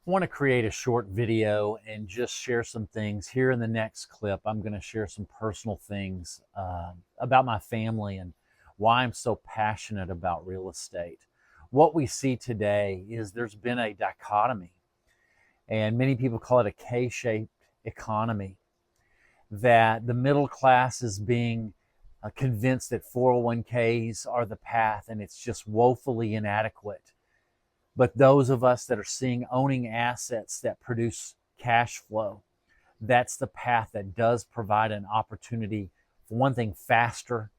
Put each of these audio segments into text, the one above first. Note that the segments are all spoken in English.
I want to create a short video and just share some things. Here in the next clip, I'm going to share some personal things about my family and why I'm so passionate about real estate. What we see today is there's been a dichotomy, and many people call it a K-shaped economy, that the middle class is being convinced that 401ks are the path, and it's just woefully inadequate. But those of us that are owning assets that produce cash flow, that's the path that does provide an opportunity for one thing, faster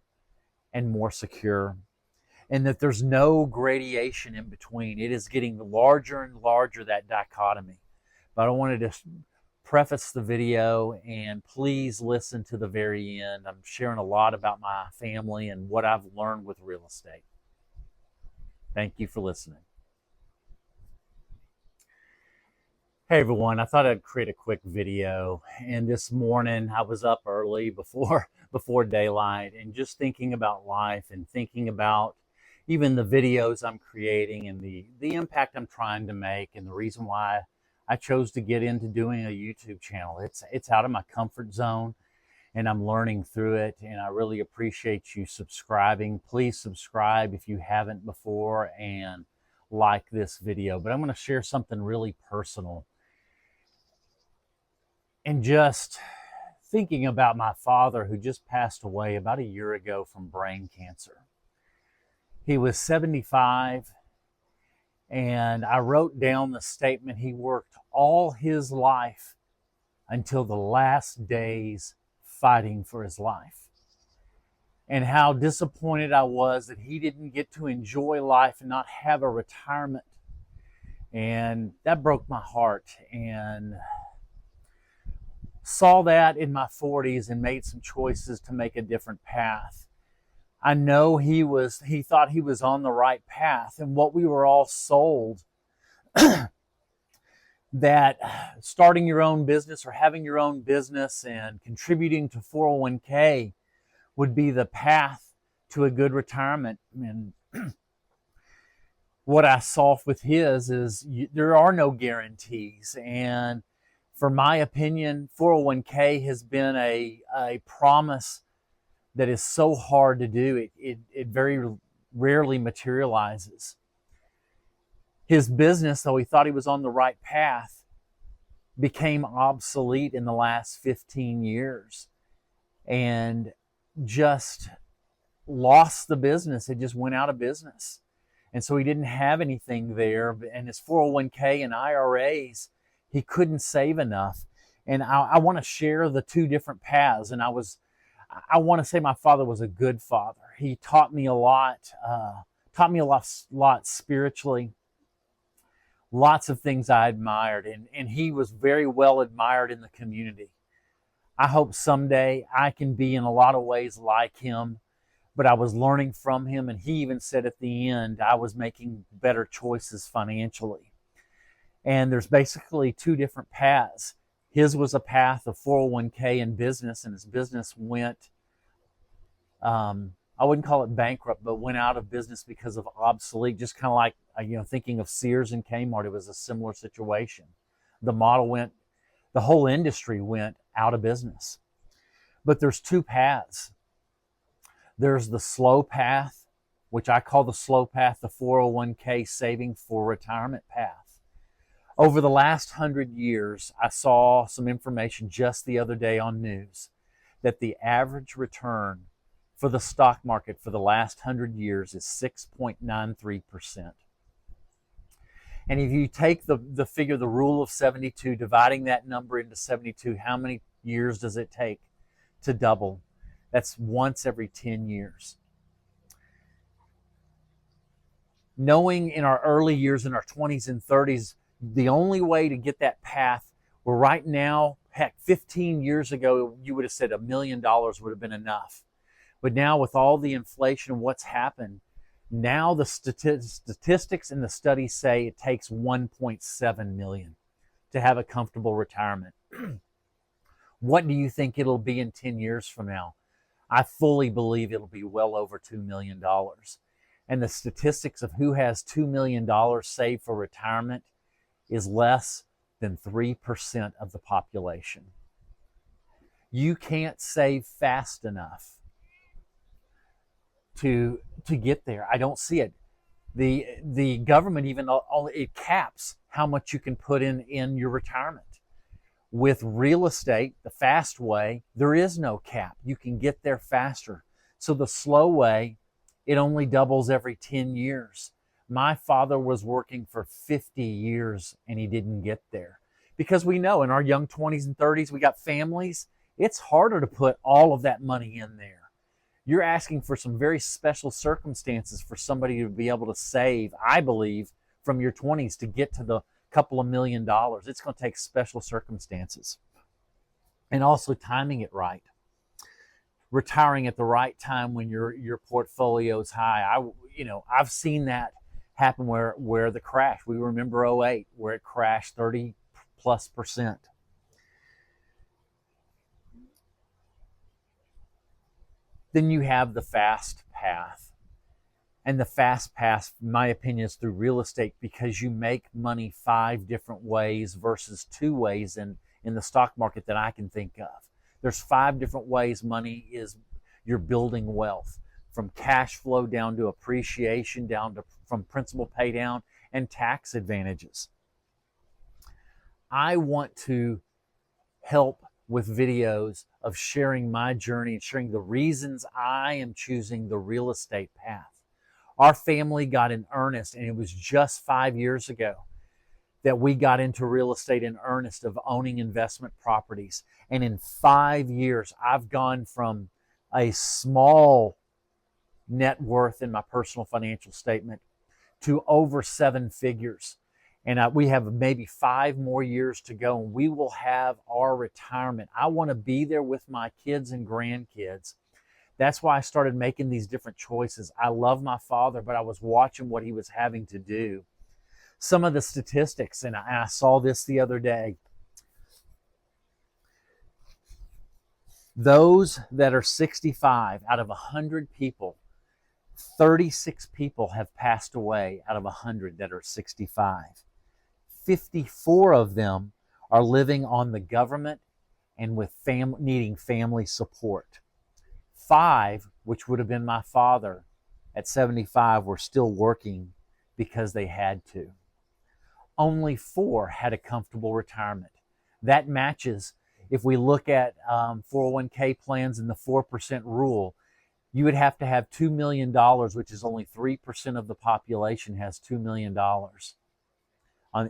and more secure. And that there's no gradation in between. It is getting larger and larger, that dichotomy. But I wanted to preface the video, and please listen to the very end. I'm sharing a lot about my family and what I've learned with real estate. Thank you for listening. Hey everyone, I thought I'd create a quick video. And this morning I was up early before daylight and just thinking about life and thinking about even the videos I'm creating and the impact I'm trying to make, and the reason why I chose to get into doing a YouTube channel. It's out of my comfort zone and I'm learning through it, and I really appreciate you subscribing. Please subscribe if you haven't before and like this video. But I'm going to share something really personal. And just thinking about my father, who just passed away about a year ago from brain cancer. He was 75, and I wrote down the statement: he worked all his life until the last days fighting for his life. And how disappointed I was that he didn't get to enjoy life and not have a retirement. And that broke my heart. And saw that in my 40s and made some choices to make a different path. I know he thought he was on the right path, and what we were all sold that starting your own business or having your own business and contributing to 401k would be the path to a good retirement. And what I saw with his is there are no guarantees. And for my opinion, 401k has been a promise that is so hard to do. It very rarely materializes. His business, though he thought he was on the right path, became obsolete in the last 15 years and just lost the business. It just went out of business. And so he didn't have anything there. And his 401k and IRAs, he couldn't save enough. And I want to share the two different paths. And I want to say my father was a good father. He taught me a lot spiritually. Lots of things I admired. And he was very well admired in the community. I hope someday I can be in a lot of ways like him. But I was learning from him. And he even said at the end, I was making better choices financially. And there's basically two different paths. His was a path of 401k and business, and his business went, I wouldn't call it bankrupt, but went out of business because of obsolete, just kind of like, thinking of Sears and Kmart. It was a similar situation. The whole industry went out of business. But there's two paths. There's the slow path, which I call the slow path, the 401k saving for retirement path. Over the last 100 years, I saw some information just the other day on news that the average return for the stock market for the last 100 years is 6.93%. And if you take the figure, the rule of 72, dividing that number into 72, how many years does it take to double? That's once every 10 years. Knowing in our early years, in our 20s and 30s, the only way to get that path, where right now, heck, 15 years ago, you would have said $1 million would have been enough. But now with all the inflation and what's happened, now the statistics and the studies say it takes 1.7 million to have a comfortable retirement. What do you think it'll be in 10 years from now? I fully believe it'll be well over $2 million. And the statistics of who has $2 million saved for retirement is less than 3% of the population. You can't save fast enough to get there. I don't see it. The government even it caps how much you can put in your retirement. With real estate, the fast way, there is no cap. You can get there faster. So the slow way, it only doubles every 10 years. My father was working for 50 years and he didn't get there. Because we know in our young 20s and 30s, we got families. It's harder to put all of that money in there. You're asking for some very special circumstances for somebody to be able to save, I believe, from your 20s to get to the couple of $1 million. It's going to take special circumstances. And also timing it right. Retiring at the right time when your portfolio is high. I've seen that happen where the crash. We remember 2008 where it crashed 30+%. Then you have the fast path. And the fast path, in my opinion, is through real estate because you make money 5 different ways versus 2 ways in the stock market that I can think of. There's 5 different ways you're building wealth, from cash flow down to appreciation, from principal pay down and tax advantages. I want to help with videos of sharing my journey and sharing the reasons I am choosing the real estate path. Our family got in earnest, and it was just 5 years ago that we got into real estate in earnest of owning investment properties. And in 5 years, I've gone from a small net worth in my personal financial statement to over 7 figures. And we have maybe 5 more years to go, and we will have our retirement. I want to be there with my kids and grandkids. That's why I started making these different choices. I love my father, but I was watching what he was having to do. Some of the statistics, and I saw this the other day. Those that are 65 out of 100 people, 36 people have passed away out of 100 that are 65. 54 of them are living on the government and with needing family support. 5, which would have been my father at 75, were still working because they had to. Only 4 had a comfortable retirement. That matches, if we look at 401k plans and the 4% rule, you would have to have $2 million, which is only 3% of the population has $2 million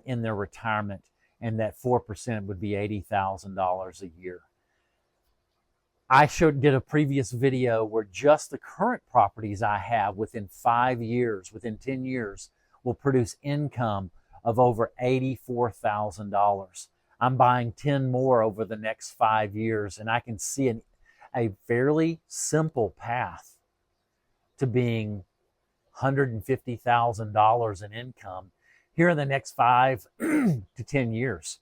in their retirement, and that 4% would be $80,000 a year. I did a previous video where just the current properties I have within 5 years, within 10 years, will produce income of over $84,000. I'm buying 10 more over the next 5 years, and I can see a fairly simple path to being $150,000 in income here in the next 5 to 10 years.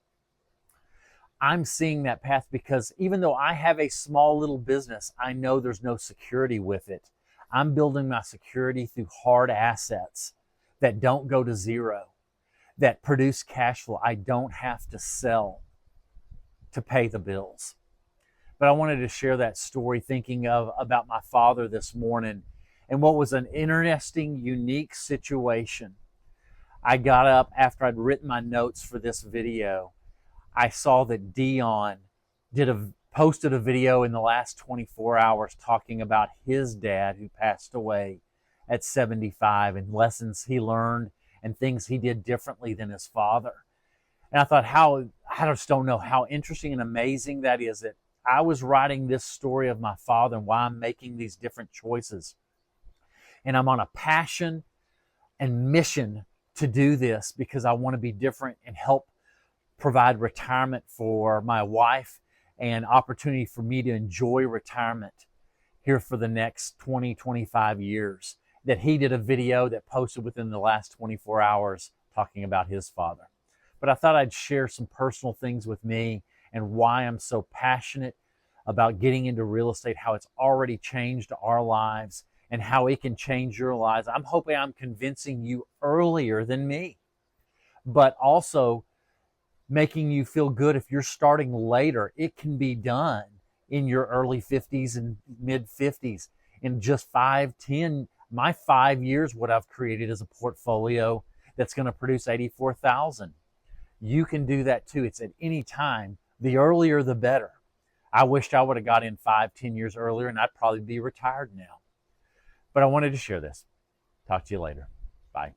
I'm seeing that path because even though I have a small little business, I know there's no security with it. I'm building my security through hard assets that don't go to zero, that produce cash flow. I don't have to sell to pay the bills. But I wanted to share that story thinking about my father this morning and what was an interesting, unique situation. I got up after I'd written my notes for this video. I saw that Dion posted a video in the last 24 hours talking about his dad who passed away at 75 and lessons he learned and things he did differently than his father. And I thought, I just don't know how interesting and amazing that is, that I was writing this story of my father and why I'm making these different choices. And I'm on a passion and mission to do this because I want to be different and help provide retirement for my wife and opportunity for me to enjoy retirement here for the next 20, 25 years. That he did a video that posted within the last 24 hours talking about his father. But I thought I'd share some personal things with me and why I'm so passionate about getting into real estate, how it's already changed our lives and how it can change your lives. I'm hoping I'm convincing you earlier than me. but also making you feel good if you're starting later. It can be done in your early 50s and mid 50s in just 5, 10. My 5 years, what I've created is a portfolio that's going to produce 84,000. You can do that too. It's at any time. The earlier, the better. I wished I would have got in 5, 10 years earlier, and I'd probably be retired now. But I wanted to share this. Talk to you later. Bye.